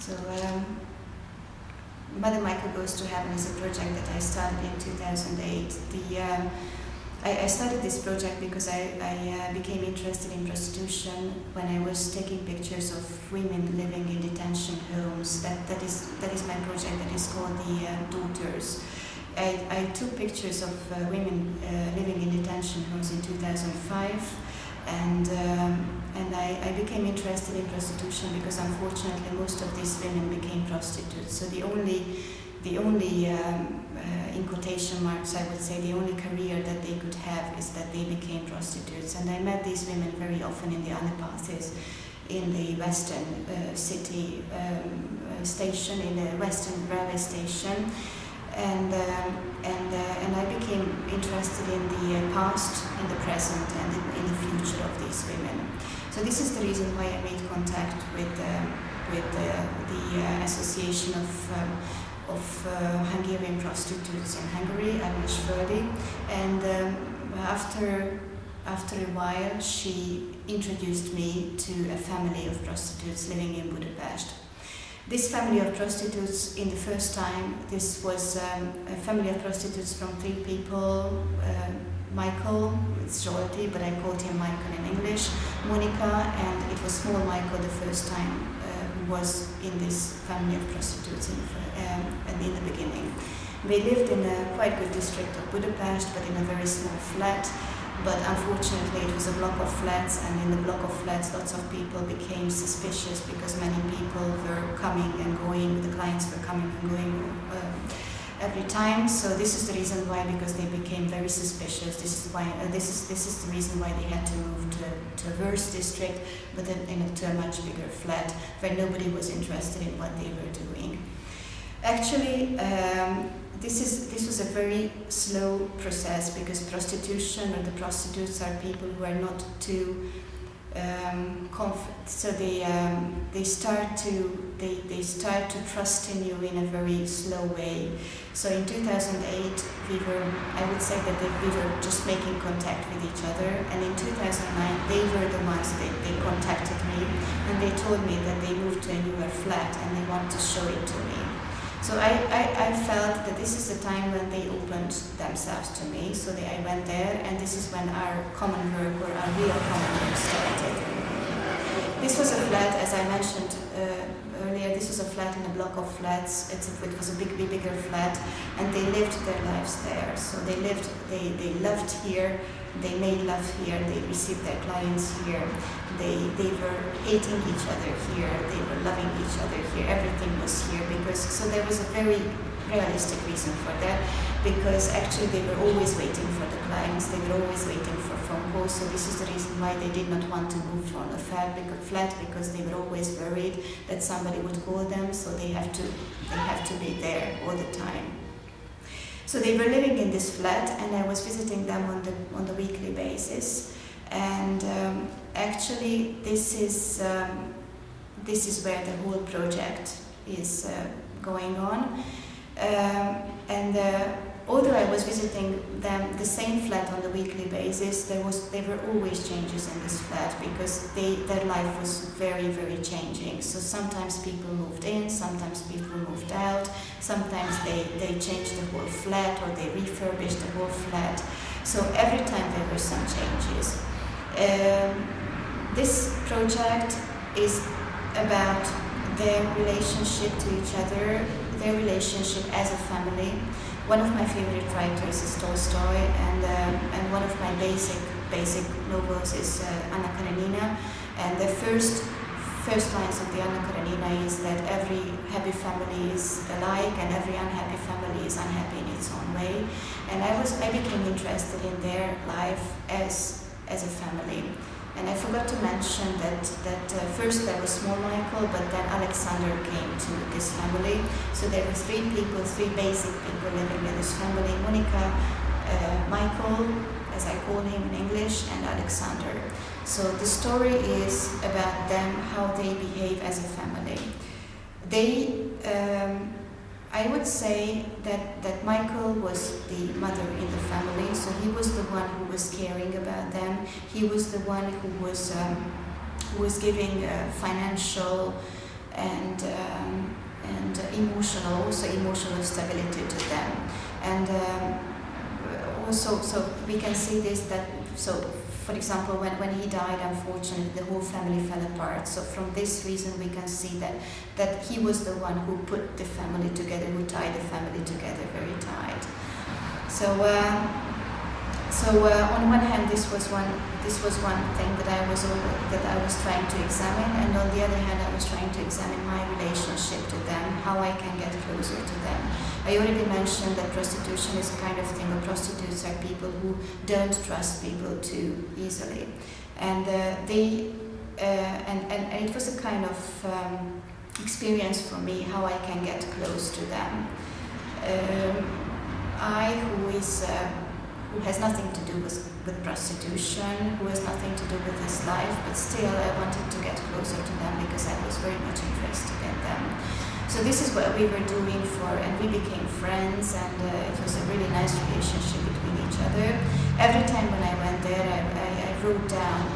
So Mother Michael Goes to Heaven is a project that I started in 2008. I started this project because I became interested in prostitution when I was taking pictures of women living in detention homes. That is my project that is called The Daughters. I took pictures of women living in detention homes in 2005, and I became interested in prostitution because unfortunately most of these women became prostitutes. So the only in quotation marks, I would say, the only career that they could have is that they became prostitutes. And I met these women very often in the underpasses, in the Western city station, in the Western railway station, and I became interested in the past, in the present, and in the future of these women. So this is the reason why I made contact with the Association of Hungarian prostitutes in Hungary, FebrThe, and after a while she introduced me to a family of prostitutes living in Budapest. This family of prostitutes, in the first time, this was a family of prostitutes from 3 people. Michael, it's Zsolti, but I called him Michael in English, Monica, and it was small Michael the first time who was in this family of prostitutes in the beginning. They lived in a quite good district of Budapest, but in a very small flat. But unfortunately it was a block of flats, and in the block of flats lots of people became suspicious because many people were coming and going, the clients were coming and going every time. So this is the reason why, because they became very suspicious. This is why this is the reason why they had to move to a worse district, but then to a much bigger flat where nobody was interested in what they were doing. Actually, this was a very slow process because prostitution, or the prostitutes, are people who are not too so they start to trust in you in a very slow way. So in 2008 I would say that we were just making contact with each other, and in 2009 they were the ones that they contacted me, and they told me that they moved to a newer flat and they want to show it to me. So I felt that this is the time when they opened themselves to me, so I went there, and this is when our common work, or our real common work, started. This was a flat, as I mentioned earlier, this was a flat in a block of flats. It was a bigger flat, and they lived their lives there. So they loved here, they made love here, they received their clients here, they were hating each other here, they were loving each other here, everything was here, so there was a very realistic reason for that, because actually they were always waiting for the clients, they were always waiting for phone calls. So this is the reason why they did not want to move from a flat, because they were always worried that somebody would call them, so they have to be there all the time. So they were living in this flat, and I was visiting them on the weekly basis. And actually, this is where the whole project is going on. Although I was visiting them, the same flat on the weekly basis, there were always changes in this flat, because their life was very, very changing. So sometimes people moved in, sometimes people moved out, sometimes they changed the whole flat, or they refurbished the whole flat. So every time there were some changes. This project is about their relationship to each other, their relationship as a family. One of my favorite writers is Tolstoy, and one of my basic novels is Anna Karenina. And the first lines of the Anna Karenina is that every happy family is alike, and every unhappy family is unhappy in its own way. And I became interested in their life as a family. And I forgot to mention that first there was small Michael, but then Alexander came to this family. So there were 3 basic people living in this family: Monica, Michael, as I call him in English, and Alexander. So the story is about them, how they behave as a family. I would say that Michael was the mother in the family, so he was the one who was caring about them. He was the one who was giving financial and emotional stability to them. And also, so we can see this, that, so for example, when he died, unfortunately, the whole family fell apart. So from this reason, we can see that he was the one who put the family together, who tied the family together very tight. So on one hand, this was one thing that I was trying to examine, and on the other hand, I was trying to examine my relationship to them, how I can get closer to them. I already mentioned that prostitution is a kind of thing, or prostitutes are people who don't trust people too easily, and and it was a kind of experience for me how I can get close to them. Who has nothing to do with prostitution, who has nothing to do with this life, but still I wanted to get closer to them because I was very much interested in them. So this is what we were doing and we became friends, and it was a really nice relationship between each other. Every time when I went there, I wrote down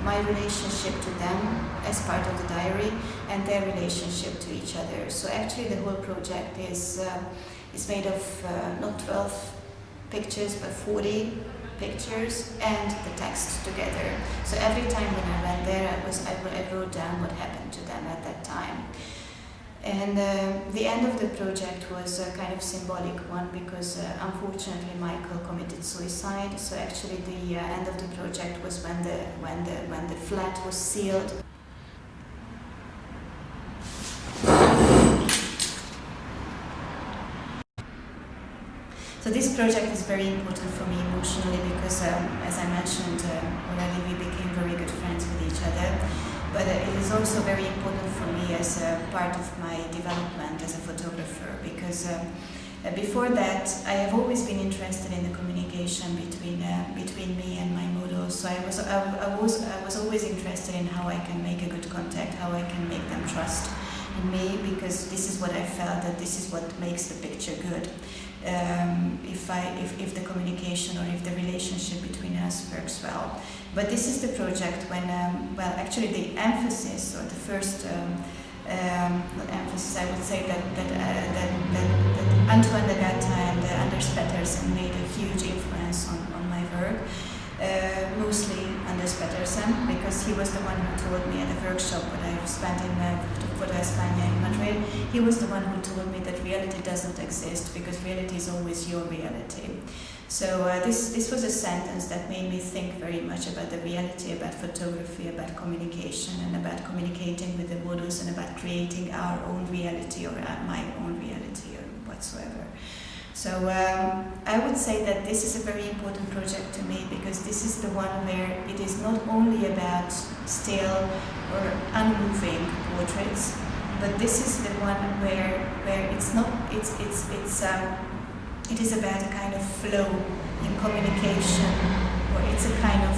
my relationship to them as part of the diary, and their relationship to each other. So actually the whole project is made of not 12 pictures, but 40 pictures and the text together. So every time when I went there, I wrote down what happened to them at that time. And the end of the project was a kind of symbolic one, because unfortunately Michael committed suicide. So actually the end of the project was when the flat was sealed. So this project is very important for me emotionally because, as I mentioned already, we became very good friends with each other. But it is also very important for me as a part of my development as a photographer, because before that I have always been interested in the communication between me and my models. So I was always interested in how I can make a good contact, how I can make them trust in me, because this is what I felt, that this is what makes the picture good. If the communication or if the relationship between us works well. But this is the project when, well, actually the emphasis, or the first, not emphasis, I would say that Antoine de Gatta and Anders Pettersen made a huge influence on my work. Mostly Anders Pettersen, because he was the one who told me at the workshop that I spent in Foto España in Madrid. He was the one who told me that reality doesn't exist, because reality is always your reality. So this was a sentence that made me think very much about the reality, about photography, about communication, and about communicating with the models, and about creating our own reality, or my own reality, or whatsoever. So I would say that this is a very important project to me, because this is the one where it is not only about still or unmoving portraits, but this is the one where it's not, it is about a kind of flow in communication, or it's a kind of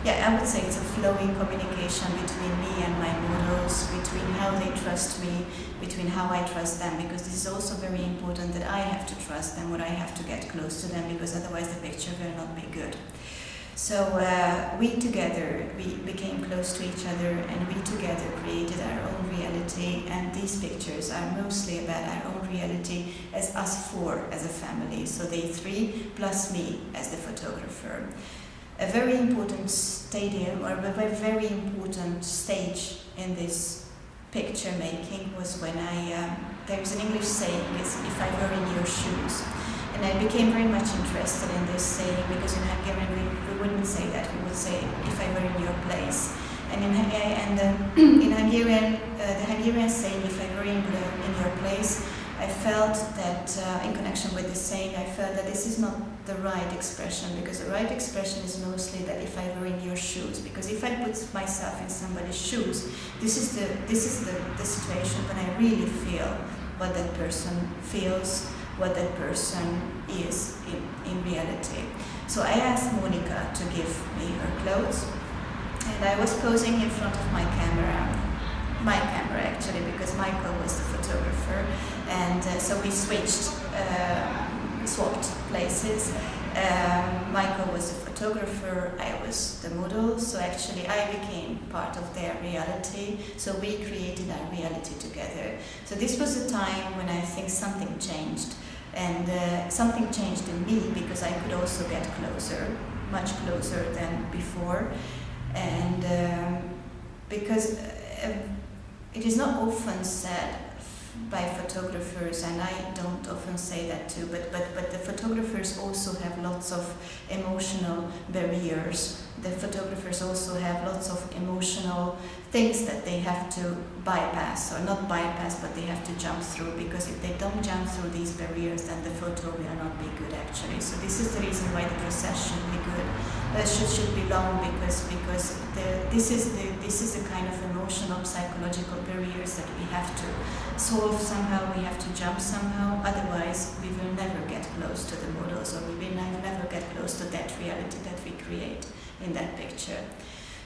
I would say it's a flowing communication between me and my models, between how they trust me, between how I trust them, because this is also very important, that I have to trust them, or I have to get close to them, because otherwise the picture will not be good. So we together, we became close to each other, and we together created our own reality, and these pictures are mostly about our own reality as us four, as a family, so they three plus me as the photographer. A very important stadium, or a very important stage in this picture making was when there is an English saying, is "if I were in your shoes." And I became very much interested in this saying, because in Hungarian we wouldn't say that, we would say "if I were in your place." And in Hungarian, the Hungarian saying "if I were in your place," I felt that in connection with this saying, I felt that this is not the right expression, because the right expression is mostly that if I were in your shoes, because if I put myself in somebody's shoes, this is the situation when I really feel what that person feels, what that person is in reality. So I asked Monica to give me her clothes, and I was posing in front of my camera actually, because Michael was the photographer, and so we swapped places, Michael was the photographer, I was the model, so actually I became part of their reality, so we created our reality together. So this was a time when I think something changed, and something changed in me because I could also get closer, much closer than before, and because it is not often said by photographers, and I don't often say that too, but the photographers also have lots of emotional barriers. The photographers also have lots of emotional things that they have to bypass, or not bypass, but they have to jump through, because if they don't jump through these barriers, then the photo will not be good actually. So this is the reason why the process should be good. Should be long, because this is the kind of emotional, psychological barriers that we have to solve somehow. We have to jump somehow. Otherwise, we will never get close to the models, or we will never get close to that reality that we create in that picture.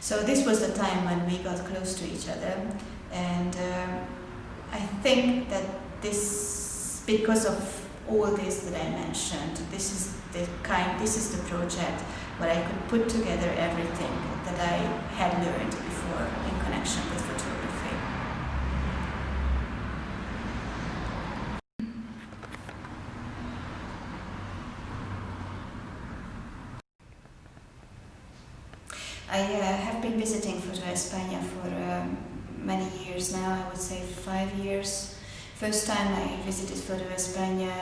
So this was the time when we got close to each other, and I think that this, because of all this that I mentioned, this is the project where I could put together everything that I had learned before in connection with photography. I have been visiting FebrThe España for many years now, I would say 5 years. First time I visited FebrThe España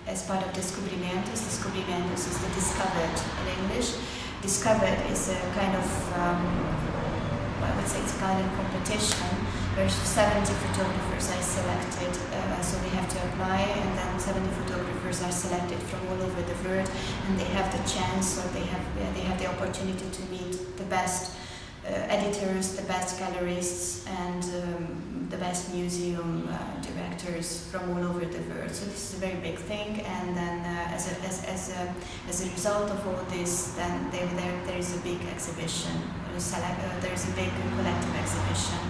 as part of Descubrimientos. Descubrimientos is the discovered in English. Discovered is a kind of, I would say it's a kind of competition where 70 photographers are selected, so they have to apply, and then 70 photographers are selected from all over the world, and they have the chance, or they have the opportunity to meet the best editors, the best gallerists, and the best museum directors from all over the world. So this is a very big thing, and then as a result of all this, then there is a big exhibition. There is a big collective exhibition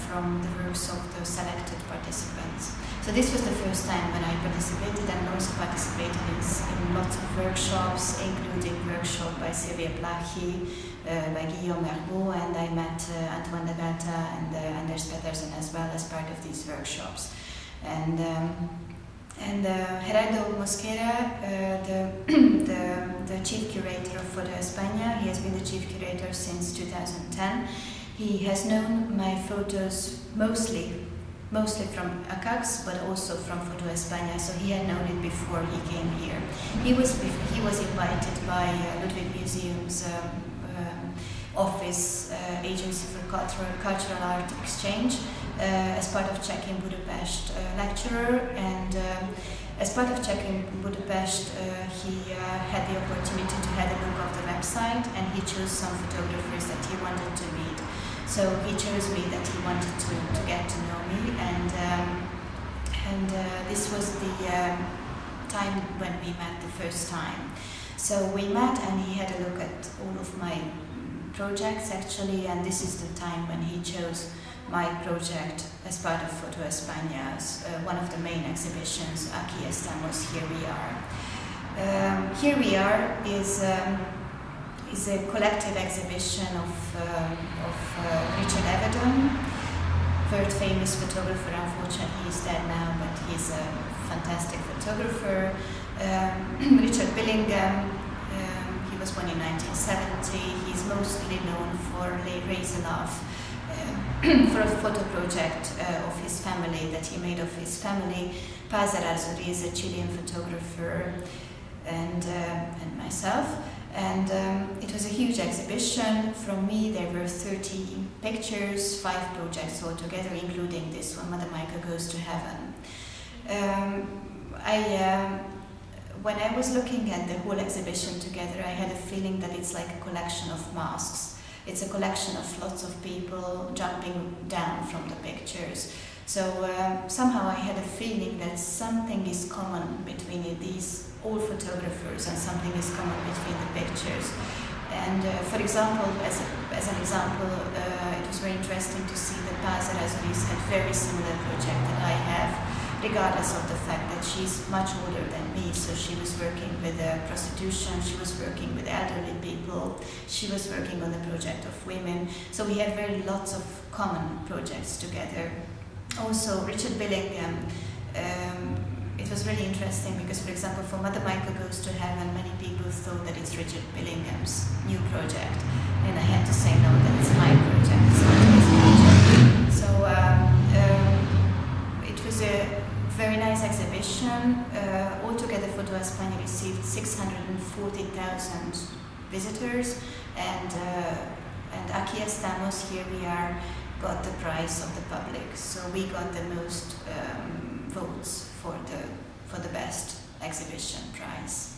from the works of the selected participants. So this was the first time when I participated, and also participated in lots of workshops, including workshop by Sylvia Plachi, by Guillaume Herbeau, and I met Antoine de Gata and Anders Pettersen as well as part of these workshops. And Gerardo Mosquera, the chief curator of FebrThe España, he has been the chief curator since 2010. He has known my photos mostly from ACAX, but also from FebrThe España, so he had known it before he came here. He was invited by Ludwig Museum's office, Agency for Cultural Art Exchange, as part of Czech in Budapest lecturer, and as part of Czech in Budapest, he had the opportunity to have a look of the website, and he chose some photographers that he wanted to meet. So he chose me, that he wanted to get to know me, and this was the time when we met the first time. So we met, and he had a look at all of my projects actually, and this is the time when he chose my project as part of FebrThe España's one of the main exhibitions, Aquí Estamos, Here We Are. Here We Are is a collective exhibition of Richard Avedon, very famous photographer. Unfortunately, he's dead now, but he's a fantastic photographer. Richard Billingham, he was born in 1970. He's mostly known for Les Raiselauf, for a photo project of his family that he made of his family. Paz Arazuri is a Chilean photographer, and myself. And it was a huge exhibition. From me, there were 30 pictures, 5 projects altogether, including this one, Mother Micah Goes to Heaven. When I was looking at the whole exhibition together, I had a feeling that it's like a collection of masks. It's a collection of lots of people jumping down from the pictures. So somehow I had a feeling that something is common between these all photographers, and something is common between the pictures. And for example, as an example, it was very interesting to see that Paz Arazuri's had very similar project that I have. regardless of the fact that she's much older than me. So she was working with prostitution, she was working with elderly people, she was working on the project of women. So we had very lots of common projects together. Also, Richard Billingham, it was really interesting because, for example, for Mother Michael Goes to Heaven, many people thought that it's Richard Billingham's new project, and I had to say no, that it's my project, it's not his project. So it was a very nice exhibition. Altogether, Foto España received 640,000 visitors, and aquí estamos, here we are, got the prize of the public. So we got the most votes for the best exhibition prize.